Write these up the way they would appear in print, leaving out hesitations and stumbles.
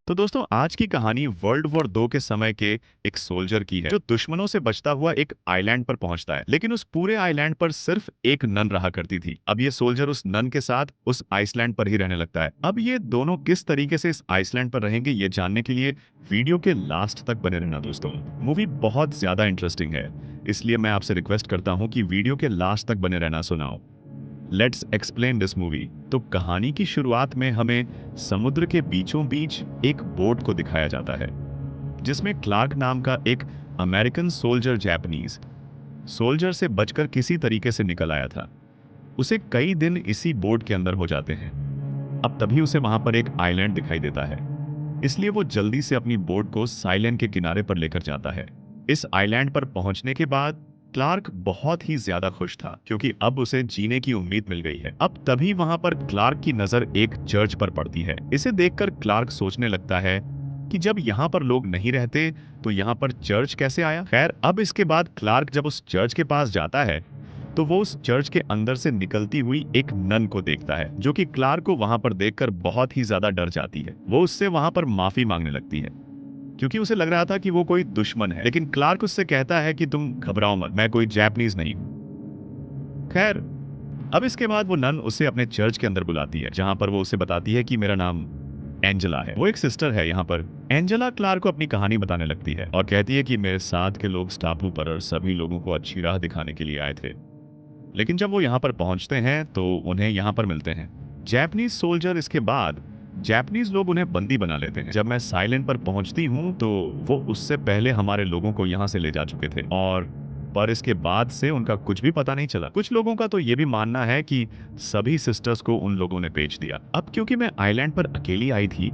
तो दोस्तों आज की कहानी वर्ल्ड वॉर 2 के समय के एक सोल्जर की है जो दुश्मनों से बचता हुआ एक आइलैंड पर पहुंचता है। लेकिन उस पूरे आइलैंड पर सिर्फ एक नन रहा करती थी। अब ये सोल्जर उस नन के साथ उस आइसलैंड पर ही रहने लगता है। अब ये दोनों किस तरीके से इस आइसलैंड पर रहेंगे ये जानने के लिए वीडियो के लास्ट तक बने रहना दोस्तों। मूवी बहुत ज्यादा इंटरेस्टिंग है, इसलिए मैं आपसे रिक्वेस्ट करता हूँ कि वीडियो के लास्ट तक बने रहना। सुनाओ, लेट्स एक्सप्लेन दिस मूवी। तो कहानी की शुरुआत में हमें समुद्र के बीचों बीच एक बोट को दिखाया जाता है जिसमें क्लार्क नाम का एक अमेरिकन सोल्जर जापानीज सोल्जर से बचकर किसी तरीके से निकल आया था। उसे कई दिन इसी बोट के अंदर हो जाते हैं। अब तभी उसे वहां पर एक आइलैंड दिखाई देता है, इसलिए वो जल्दी से अपनी बोट को साइलैंड के किनारे पर लेकर जाता है। इस आइलैंड पर पहुंचने के बाद क्लार्क बहुत ही ज्यादा खुश था क्योंकि अब उसे जीने की उम्मीद मिल गई है। अब तभी वहां पर क्लार्क की नजर एक चर्च पर पड़ती है। इसे देखकर क्लार्क सोचने लगता है कि जब यहाँ पर लोग नहीं रहते तो यहाँ पर चर्च कैसे आया। खैर, अब इसके बाद क्लार्क जब उस चर्च के पास जाता है तो वो उस चर्च के अंदर से निकलती हुई एक नन को देखता है जो कि क्लार्क को वहां पर देखकर बहुत ही ज्यादा डर जाती है। वो उससे वहां पर माफी मांगने लगती है क्योंकि उसे लग रहा था कि वो कोई दुश्मन है। लेकिन क्लार्क उससे कहता है कि तुम घबराओ मत, मैं कोई जापानीज नहीं हूं। खैर, अब इसके बाद वो नन उसे अपने चर्च के अंदर बुलाती है जहां पर वो उसे बताती है कि मेरा नाम एंजेला है, वो एक सिस्टर है यहाँ पर। एंजेला क्लार्क को अपनी कहानी बताने लगती है और कहती है कि मेरे साथ के लोग टापू पर और सभी लोगों को अच्छी राह दिखाने के लिए आए थे, लेकिन जब वो यहाँ पर पहुंचते हैं तो उन्हें यहाँ पर मिलते हैं जैपनीज सोल्जर। इसके बाद जैपनीज लोग उन्हें बंदी बना लेते हैं। जब मैं साइलेंट पर पहुंचती हूँ तो वो उससे पहले हमारे लोगों को यहाँ से ले जा चुके थे और पर इसके बाद से उनका कुछ भी पता नहीं चला। कुछ लोगों का तो ये भी मानना है कि सभी सिस्टर्स को उन लोगों ने बेच दिया। अब क्योंकि मैं आइलैंड पर अकेली आई थी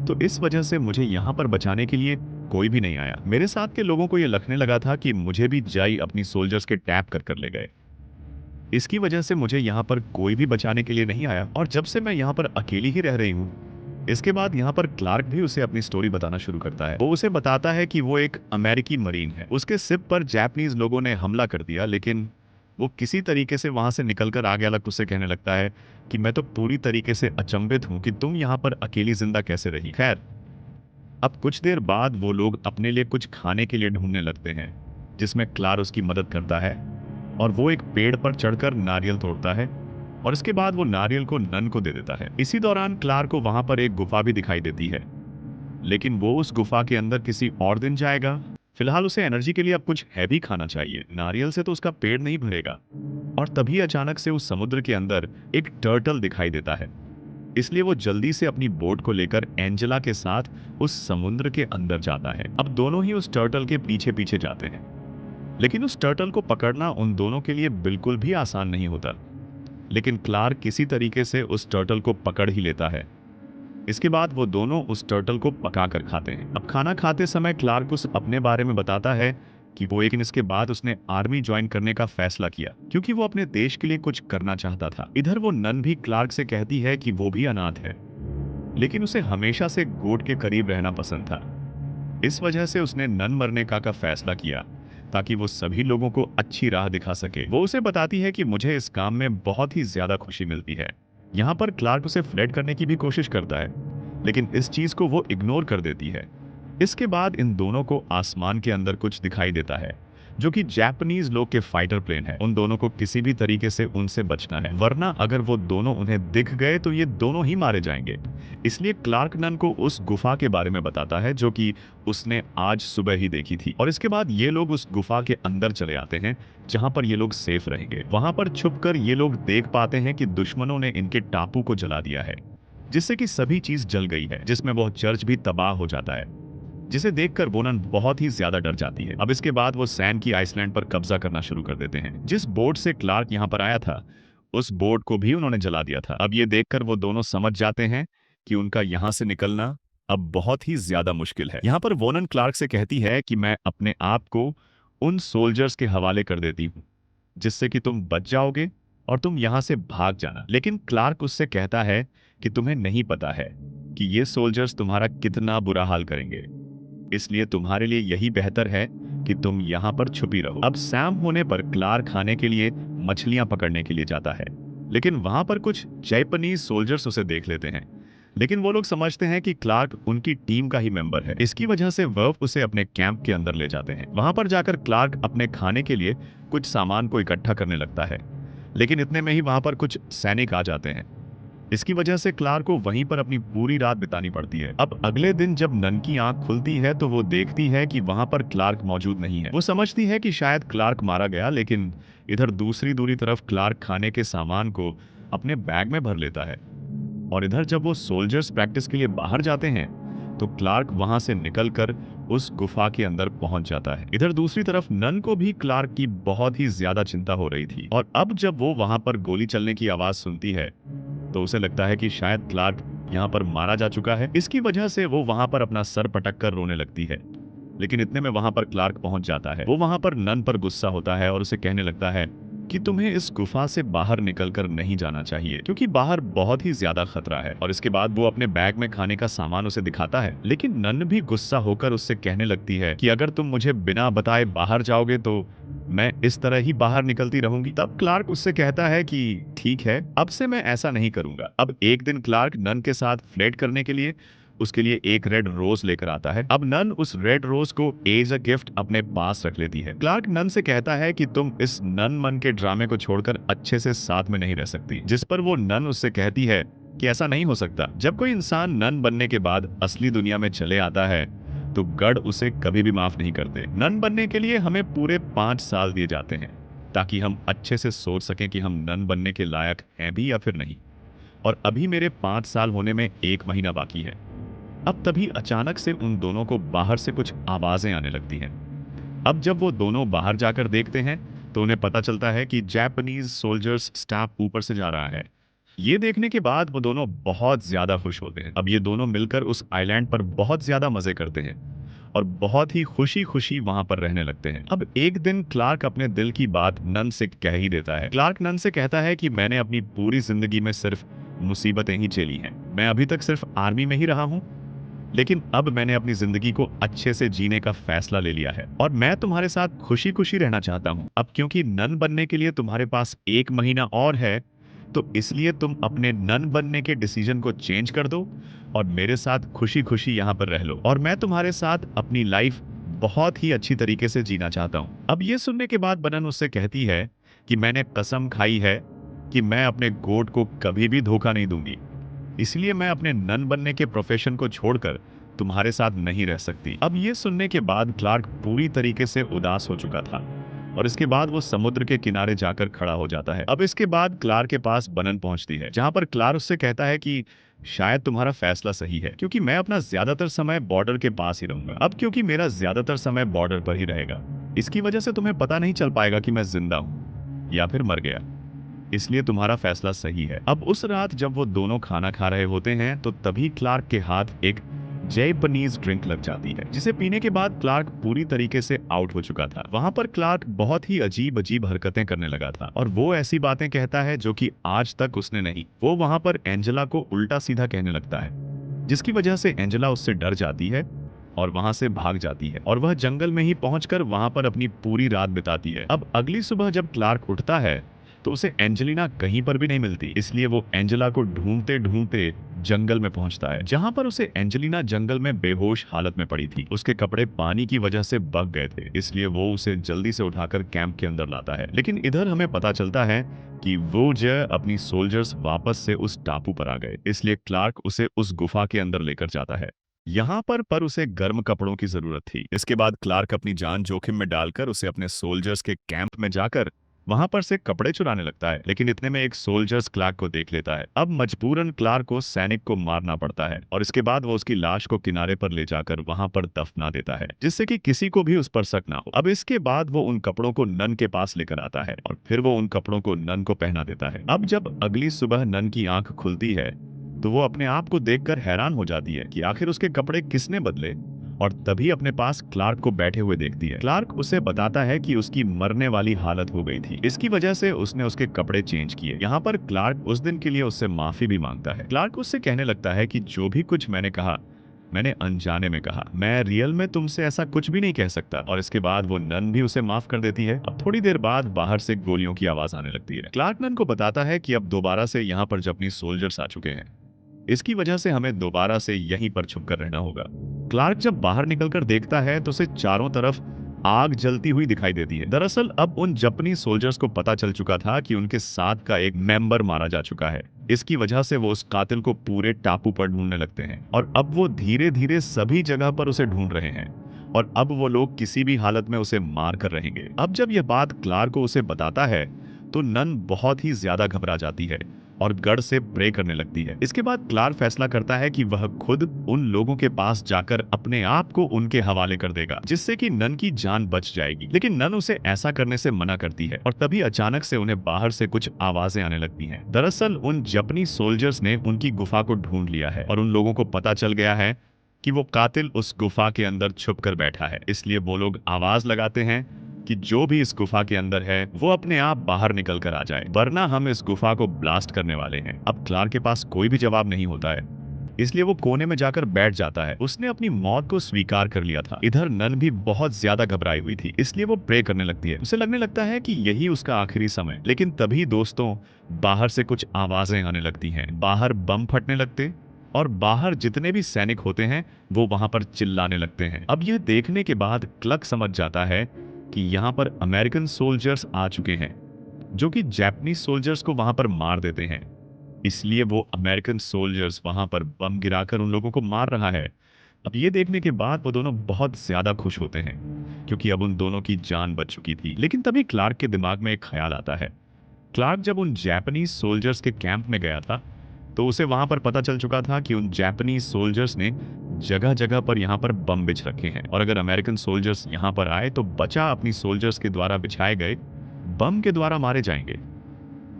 तो इस वजह से मुझे यहाँ पर बचाने के लिए कोई भी नहीं आया। मेरे साथ के लोगों को ये लगने लगा था कि मुझे भी जाई अपनी सोल्जर्स के टैप कर कर ले गए। इसकी वजह से मुझे यहाँ पर कोई भी बचाने के लिए नहीं आया और जब से मैं यहाँ पर अकेली ही रह रही हूँ। इसके बाद यहाँ पर क्लार्क भी उसे अपनी स्टोरी बताना शुरू करता है। वो उसे बताता है कि वो एक अमेरिकी मरीन है, उसके शिप पर जापानीज लोगों ने हमला कर दिया लेकिन वो किसी तरीके से वहां से निकलकर आ गया। उसे कहने लगता है कि मैं तो पूरी तरीके से अचंभित हूँ कि तुम यहाँ पर अकेली जिंदा कैसे रही। खैर, अब कुछ देर बाद वो लोग अपने लिए कुछ खाने के लिए ढूंढने लगते हैं जिसमें क्लार उसकी मदद करता है और वो एक पेड़ पर चढ़कर नारियल तोड़ता है और इसके बाद वो नारियल को नन को दे देता है। इसी दौरान क्लार को वहां पर एक गुफा भी दिखाई देती है, लेकिन वो उस गुफा के अंदर किसी और दिन जाएगा। फिलहाल उसे एनर्जी के लिए अब कुछ हैवी खाना चाहिए, नारियल से तो उसका पेट नहीं भरेगा। और तभी अचानक से उस समुद्र के अंदर एक टर्टल दिखाई देता है, इसलिए वो जल्दी से अपनी बोट को लेकर एंजेला के साथ उस समुद्र के अंदर जाता है। अब दोनों ही उस टर्टल के पीछे पीछे जाते हैं, लेकिन उस टर्टल को पकड़ना उन दोनों के लिए बिल्कुल भी आसान नहीं होता। लेकिन क्लार्क किसी तरीके से उस टर्टल को पकड़ ही लेता है। इसके बाद वो दोनों उस टर्टल को पकाकर खाते हैं। अब खाना खाते समय क्लार्क उस अपने बारे में बताता है कि वो लेकिन इसके बाद उसने आर्मी ज्वाइन करने का फैसला किया क्योंकि वो अपने देश के लिए कुछ करना चाहता था। इधर वो नन भी क्लार्क से कहती है कि वो भी अनाथ है, लेकिन उसे हमेशा से गोट के करीब रहना पसंद था। इस वजह से उसने नन मरने का फैसला किया ताकि वो सभी लोगों को अच्छी राह दिखा सके। वो उसे बताती है कि मुझे इस काम में बहुत ही ज्यादा खुशी मिलती है। यहाँ पर क्लार्क उसे फ्लर्ट करने की भी कोशिश करता है, लेकिन इस चीज को वो इग्नोर कर देती है। इसके बाद इन दोनों को आसमान के अंदर कुछ दिखाई देता है जो कि जापानीज लोग के फाइटर प्लेन है। उन दोनों को किसी भी तरीके से उनसे बचना है, वरना अगर वो दोनों उन्हें दिख गए तो ये दोनों ही मारे जाएंगे। इसलिए क्लार्क नन को उस गुफा के बारे में बताता है जो कि उसने आज सुबह ही देखी थी और इसके बाद ये लोग उस गुफा के अंदर चले आते हैं जहां पर ये लोग सेफ रहेंगे। वहां पर छुपकर ये लोग देख पाते हैं कि दुश्मनों ने इनके टापू को जला दिया है, जिससे कि सभी चीज जल गई है, जिसमें वो चर्च भी तबाह हो जाता है, जिसे देखकर बोनन बहुत ही ज्यादा डर जाती है। अब इसके बाद वो सैन की आइसलैंड पर कब्जा करना शुरू कर देते हैं। जिस बोट से क्लार्क यहाँ पर आया था उस बोट को भी उन्होंने जला दिया था। अब ये देखकर वो दोनों समझ जाते हैं कि उनका यहाँ से निकलना अब बहुत ही ज्यादा मुश्किल है। यहाँ पर वोनन क्लार्क से कहती है कि मैं अपने आप को उन सोल्जर्स के हवाले कर देती हूँ जिससे कि तुम बच जाओगे और तुम यहाँ से भाग जाना। लेकिन क्लार्क उससे कहता है कि तुम्हें नहीं पता है कि ये सोल्जर्स तुम्हारा कितना बुरा हाल करेंगे, इसलिए तुम्हारे लिए यही बेहतर है कि तुम यहाँ पर छुपी रहो। अब शाम होने पर क्लार्क खाने के लिए मछलियां पकड़ने के लिए जाता है, लेकिन वहां पर कुछ जापानीज सोल्जर्स उसे देख लेते हैं, लेकिन वो लोग समझते हैं कि क्लार्क उनकी टीम का ही मेंबर है। इसकी वजह से वर्फ उसे अपने कैंप के अंदर ले जाते हैं। वहां पर जाकर क्लार्क अपने खाने के लिए कुछ सामान को इकट्ठा करने लगता है, लेकिन इतने में ही वहां पर कुछ सैनिक आ जाते हैं। इसकी वजह से क्लार्क को वहीं पर अपनी पूरी रात बितानी पड़ती है। अब अगले दिन जब नन की आंख खुलती है तो वो देखती है कि वहां पर क्लार्क मौजूद नहीं है। वो समझती है कि शायद क्लार्क मारा गया, लेकिन इधर दूसरी तरफ क्लार्क खाने के सामान को अपने बैग में भर लेता है। और इधर जब वो सोल्जर्स प्रैक्टिस के लिए बाहर जाते हैं तो क्लार्क वहां से निकलकर उस गुफा के अंदर पहुंच जाता है। इधर दूसरी तरफ नन को भी क्लार्क की बहुत ही ज्यादा चिंता हो रही थी, और अब जब वो वहां पर गोली चलने की आवाज सुनती है तो उसे लगता है कि शायद क्लार्क यहाँ पर मारा जा चुका है। इसकी वजह से वो वहां पर अपना सर पटक कर रोने लगती है। लेकिन इतने में वहां पर क्लार्क पहुंच जाता है। वो वहां पर नन पर गुस्सा होता है और उसे कहने लगता है कि तुम्हें इस गुफा से बाहर निकलकर नहीं जाना चाहिए, क्योंकि बाहर बहुत ही ज्यादा खतरा है। और इसके बाद वो अपने बैग में खाने का सामान उसे दिखाता है, लेकिन नन भी गुस्सा होकर उससे कहने लगती है कि अगर तुम मुझे बिना बताए बाहर जाओगे तो मैं इस तरह ही बाहर निकलती रहूंगी। तब क्लार्क उससे कहता है कि ठीक है, अब से मैं ऐसा नहीं करूंगा। अब एक दिन क्लार्क नन के साथ फ्लर्ट करने के लिए उसके लिए एक रेड रोज लेकर आता है। अब नन उस रेड रोज को एज अ गिफ्ट अपने पास रख लेती है। क्लार्क नन से कहता है कि तुम इस नन मन के ड्रामे को छोड़कर अच्छे से साथ में नहीं रह सकती, जिस पर वो नन उससे कहती है कि ऐसा नहीं हो सकता। जब कोई इंसान नन बनने के बाद असली दुनिया में चले आता है तो गढ़ उसे कभी भी माफ नहीं करते। नन बनने के लिए हमें पूरे 5 साल दिए जाते हैं ताकि हम अच्छे से सोच सकें कि हम नन बनने के लायक हैं भी या फिर नहीं। और अभी मेरे 5 साल होने में 1 महीना बाकी है। अब तभी अचानक से उन दोनों को बाहर से कुछ आवाजें आने लगती हैं। अब जब वो दोनों बाहर जाकर देखते हैं तो उन्हें पता चलता है कि जापानीज सोल्जर्स स्टाफ ऊपर से जा रहा है। ये देखने के बाद वो दोनों बहुत ज्यादा खुश होते हैं। अब ये दोनों मिलकर उस आइलैंड पर बहुत ज्यादा मजे करते हैं और बहुत ही खुशी खुशी वहां पर रहने लगते हैं। अब एक दिन क्लार्क अपने दिल की बात नन से कह ही देता है। क्लार्क नन से कहता है कि मैंने अपनी पूरी जिंदगी में सिर्फ मुसीबतें ही झेली हैं। मैं अभी तक सिर्फ आर्मी में ही रहा हूँ, लेकिन अब मैंने अपनी जिंदगी को अच्छे से जीने का फैसला ले लिया है और मैं तुम्हारे साथ खुशी खुशी रहना चाहता हूँ। अब क्योंकि नन बनने के लिए तुम्हारे पास 1 महीना और है, तो इसलिए तुम अपने नन बनने के डिसीजन को चेंज कर दो और मेरे साथ खुशी खुशी यहाँ पर रह लो, और मैं तुम्हारे साथ अपनी लाइफ बहुत ही अच्छी तरीके से जीना चाहता हूँ। अब ये सुनने के बाद बनन उससे कहती है कि मैंने कसम खाई है कि मैं अपने गोट को कभी भी धोखा नहीं दूंगी, इसलिए मैं अपने नन बनने के प्रोफेशन को छोड़कर तुम्हारे साथ नहीं रह सकती। अब ये सुनने के बाद क्लार्क पूरी तरीके से उदास हो चुका था और इसके बाद वो समुद्र के किनारे जाकर खड़ा हो जाता है। अब इसके बाद क्लार्क के पास बनन पहुंचती है, जहां पर क्लार्क उससे कहता है कि शायद तुम्हारा फैसला सही है, क्योंकि मैं अपना ज्यादातर समय बॉर्डर के पास ही रहूंगा। अब क्योंकि मेरा ज्यादातर समय बॉर्डर पर ही रहेगा, इसकी वजह से तुम्हें पता नहीं चल पाएगा कि मैं जिंदा हूं या फिर मर गया, इसलिए तुम्हारा फैसला सही है। अब उस रात जब वो दोनों खाना खा रहे होते हैं तो तभी क्लार्क के हाथ एक जैपनीज ड्रिंक लग जाती है, जिसे पीने के बाद क्लार्क पूरी तरीके से आउट हो चुका था। वहां पर क्लार्क बहुत ही अजीब अजीब हरकतें करने लगा था और वो ऐसी बातें कहता है जो कि आज तक उसने नहीं। वो वहां पर एंजेला को उल्टा सीधा कहने लगता है, जिसकी वजह से एंजेला उससे डर जाती है और वहां से भाग जाती है और वह जंगल में ही पहुंचकर वहां पर अपनी पूरी रात बिताती है। अब अगली सुबह जब क्लार्क उठता है तो उसे एंजेलिना कहीं पर भी नहीं मिलती, इसलिए वो एंजेला को ढूंढते ढूंढते जंगल में पहुंचता है, जहां पर उसे एंजेलिना जंगल में बेहोश हालत में पड़ी थी। उसके कपड़े पानी की वजह से बग गए थे, इसलिए वो उसे जल्दी से उठाकर कैंप के अंदर लाता है। लेकिन इधर हमें पता चलता है कि वो जय अपनी सोल्जर्स वापस से उस टापू पर आ गए, इसलिए क्लार्क उसे उस गुफा के अंदर लेकर जाता है। यहाँ पर उसे गर्म कपड़ों की जरूरत थी। इसके बाद क्लार्क अपनी जान जोखिम में डालकर उसे अपने सोल्जर्स के कैंप में जाकर वहां पर से कपड़े चुराने लगता है। लेकिन इतने में एक सोल्जर्स क्लार्क को देख लेता है। अब मजबूरन क्लार्क को सैनिक को मारना पड़ता है और इसके बाद वो उसकी लाश को किनारे पर ले जाकर वहां पर दफना देता है, जिससे कि किसी को भी उस पर शक ना हो। अब इसके बाद वो उन कपड़ों को नन के पास लेकर आता है और फिर वो उन कपड़ों को नन को पहना देता है। अब जब अगली सुबह नन की आंख खुलती है तो वो अपने आप को देखकर हैरान हो जाती है कि आखिर उसके कपड़े किसने बदले, और तभी अपने पास क्लार्क को बैठे हुए देखती है। क्लार्क उसे बताता है कि उसकी मरने वाली हालत हो गई थी, इसकी वजह से उसने उसके कपड़े चेंज किए। यहाँ पर क्लार्क उस दिन के लिए उससे माफी भी मांगता है। क्लार्क उससे कहने लगता है कि जो भी कुछ मैंने कहा मैंने अनजाने में कहा, मैं रियल में तुमसे ऐसा कुछ भी नहीं कह सकता। और इसके बाद वो नन भी उसे माफ कर देती है। अब थोड़ी देर बाद बाहर से गोलियों की आवाज आने लगती है। क्लार्क नन को बताता है कि अब दोबारा से यहाँ पर जापानी सोल्जर्स आ चुके हैं इसकी वजह से हमें दोबारा से यहीं पर छुप कर रहना होगा। क्लार्क जब बाहर निकलकर देखता है तो उसे चारों तरफ आग जलती हुई दिखाई देती है। दरअसल अब उन जापानीज सोल्जर्स को पता चल चुका था कि उनके साथ का एक मेंबर मारा जा चुका है। इसकी वजह से वो उस कातिल को पूरे टापू पर ढूंढने लगते हैं और अब वो धीरे धीरे सभी जगह पर उसे ढूंढ रहे हैं और अब वो लोग किसी भी हालत में उसे मार कर रहेंगे। अब जब यह बात क्लार्क को उसे बताता है तो नन बहुत ही ज्यादा घबरा जाती है और गढ़ से प्रे करने लगती है। इसके बाद क्लार्क फैसला करता है कि वह खुद उन लोगों के पास जाकर अपने आप को उनके हवाले कर देगा, जिससे कि नन की जान बच जाएगी। लेकिन नन उसे ऐसा करने से मना करती है और तभी अचानक से उन्हें बाहर से कुछ आवाजें आने लगती हैं। दरअसल उन जापानीज सोल्जर्स ने उनकी गुफा को ढूंढ लिया है और उन लोगों को पता चल गया है कि वो कातिल उस गुफा के अंदर छुप कर बैठा है। इसलिए वो लोग आवाज लगाते हैं कि जो भी इस गुफा के अंदर है वो अपने आप बाहर निकल कर आ जाए, वरना हम इस गुफा को ब्लास्ट करने वाले हैं। अब क्लार्क के पास कोई भी जवाब नहीं होता है, इसलिए वो कोने में जाकर बैठ जाता है। उसने अपनी मौत को स्वीकार कर लिया था। इधर नन भी बहुत ज्यादा घबराई हुई थी, इसलिए वो प्रे करने लगती है। उसे लगने लगता है कि यही उसका आखिरी समय। लेकिन तभी दोस्तों बाहर से कुछ आवाजें आने लगती हैं। बाहर बम फटने लगते और बाहर जितने भी सैनिक होते हैं वो वहां पर चिल्लाने लगते हैं। अब यह देखने के बाद क्लर्क समझ जाता है कि यहाँ पर अमेरिकन सोल्जर्स आ चुके हैं जो कि जापानीज सोल्जर्स को वहां पर मार देते हैं। इसलिए वो अमेरिकन सोल्जर्स वहां पर बम गिराकर उन लोगों को मार रहा है। अब ये देखने के बाद वो दोनों बहुत ज्यादा खुश होते हैं क्योंकि अब उन दोनों की जान बच चुकी थी। लेकिन तभी क्लार्क के दिमाग में एक ख्याल आता है। क्लार्क जब उन जापानीज सोल्जर्स के कैंप में गया था तो उसे वहां पर पता चल चुका था कि उन जापानीज सोल्जर्स ने जगह जगह पर यहाँ पर बम बिछ रखे हैं और अगर अमेरिकन सोल्जर्स यहाँ पर आए तो बचा अपनी सोल्जर्स के द्वारा बिछाए गए बम के द्वारा मारे जाएंगे।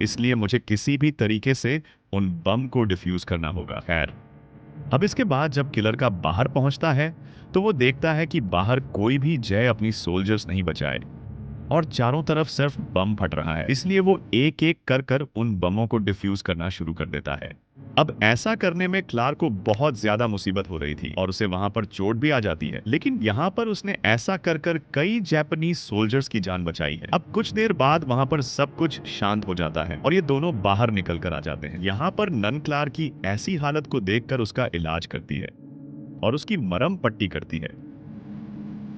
इसलिए मुझे किसी भी तरीके से उन बम को डिफ्यूज करना होगा। खैर, अब इसके बाद जब किलर का बाहर पहुंचता है तो वो देखता है कि बाहर कोई भी जय अपनी सोल्जर्स नहीं बचाए और चारों तरफ सिर्फ बम फट रहा है। इसलिए वो एक एक कर कर उन बमों को डिफ्यूज करना शुरू कर देता है। अब ऐसा करने में क्लार्क को बहुत ज्यादा मुसीबत हो रही थी और उसे वहां पर चोट भी आ जाती है, लेकिन यहाँ पर उसने ऐसा कर कर कई जापानीज सोल्जर्स की जान बचाई है। अब कुछ देर बाद वहां पर सब कुछ शांत हो जाता है और ये दोनों बाहर निकल कर आ जाते हैं। यहाँ पर नन क्लार्क की ऐसी हालत को देखकर उसका इलाज करती है और उसकी मरहम पट्टी करती है।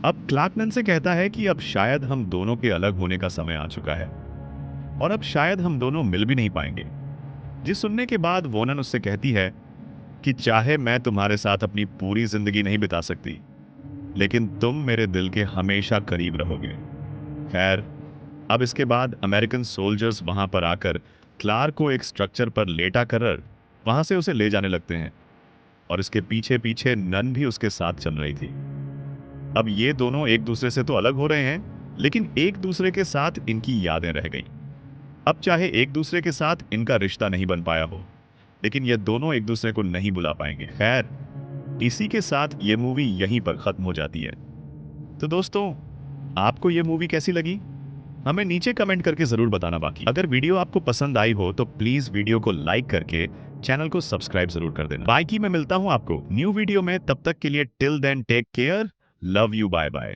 अब क्लार्क नन से कहता है कि अब शायद हम दोनों के अलग होने का समय आ चुका है और अब शायद हम दोनों मिल भी नहीं पाएंगे। जिस सुनने के बाद वोनन उससे कहती है कि चाहे मैं तुम्हारे साथ अपनी पूरी जिंदगी नहीं बिता सकती, लेकिन तुम मेरे दिल के हमेशा करीब रहोगे। खैर, अब इसके बाद अमेरिकन सोल्जर्स वहां पर आकर क्लार्क को एक स्ट्रक्चर पर लेटा कर वहां से उसे ले जाने लगते हैं और इसके पीछे पीछे नन भी उसके साथ चल रही थी। अब ये दोनों एक दूसरे से तो अलग हो रहे हैं, लेकिन एक दूसरे के साथ इनकी यादें रह गईं। अब चाहे एक दूसरे के साथ इनका रिश्ता नहीं बन पाया हो, लेकिन ये दोनों एक दूसरे को नहीं बुला पाएंगे। खैर, इसी के साथ ये मूवी यहीं पर खत्म हो जाती है। तो दोस्तों, आपको ये मूवी कैसी लगी? हमें नीचे कमेंट करके जरूर बताना। बाकी अगर वीडियो आपको पसंद आई हो तो प्लीज वीडियो को लाइक करके चैनल को सब्सक्राइब जरूर कर देना। बाकी मैं मिलता हूं आपको न्यू वीडियो में, तब तक के लिए till then take care, love you, bye bye.